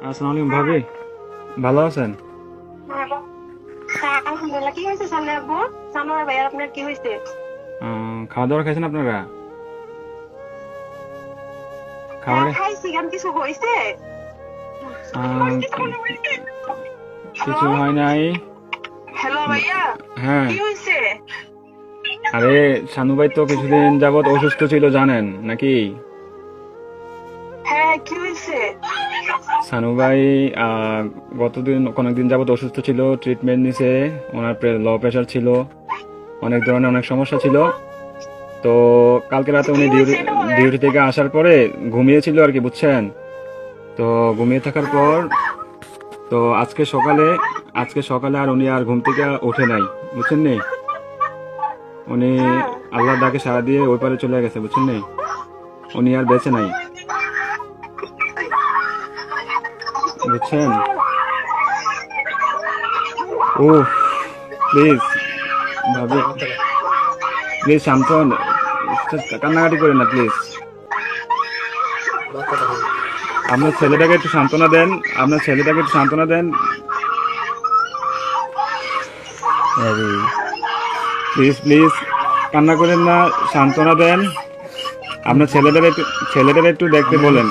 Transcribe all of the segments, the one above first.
আসসালামু আলাইকুম ভাবি, ভালো আছেন? হ্যালো। হ্যাঁ, আলহামদুলিল্লাহ। কি হয়েছে সামনে আব্বু? সানোয়ার ভাই আপনার কি হয়েছে? খাওয়া দাওয়া খাইছেন আপনারা? হ্যাঁ খাবারে খাইছি, কেন কিছু হয়েছে? কিছু হয় নাই। হ্যালো ভাইয়া, হ্যাঁ, কি হয়েছে? আরে শানু ভাই তো কিছুদিন যাবত অসুস্থ ছিল জানেন নাকি? হ্যাঁ কি হয়েছে? শানু ভাই কয়েকদিন যাবত অসুস্থ ছিল, ট্রিটমেন্ট নিছে। ওনার লো প্রেশার ছিল, অনেক ধরনের অনেক সমস্যা ছিল। তো কালকে রাতে কি উনি হয়েছে এটা বলেন? ডিউটি থেকে আসার পরে ঘুমিয়েছিল আর কি, বুঝছেন? তো ঘুমিয়ে থাকার হ্যাঁ। পর তো আজকে সকালে আর উনি আর ঘুম থেকে ওঠে নাই, বুঝছেন নি? উনি হ্যাঁ। আল্লাহর ডাকে সাড়া দিয়ে ওই পারে চলে গেছে, বুঝছেন নি? উনি আর বেঁচে নাই, বুঝছেন? ও প্লিজ ভাবি, প্লিজ শান্ত হন, কান্নাকাটি করেন না প্লিজ। আপনার ছেলেটাকে একটু সান্ত্বনা দেন, আপনার ছেলেটাকে একটু সান্ত্বনা দেন। প্লিজ প্লিজ কান্না করেন না, সান্ত্বনা দেন। আপনার ছেলেদের একটু দেখতে বলেন।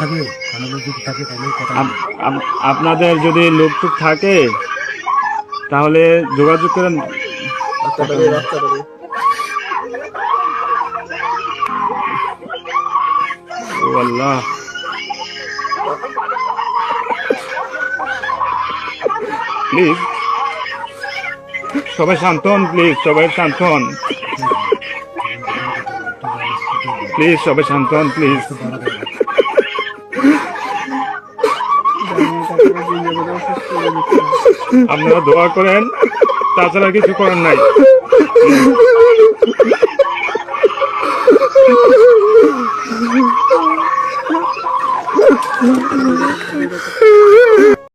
আপনাদের যদি লোকটুক থাকে তাহলে যোগাযোগ করেন। ও আল্লাহ, প্লিজ সবাই শান্ত হন, প্লিজ সবাই শান্ত হন, প্লিজ সবাই শান্ত হন, প্লিজ। আপনারা দোয়া করেন, তাছাড়া কিছু করার নাই।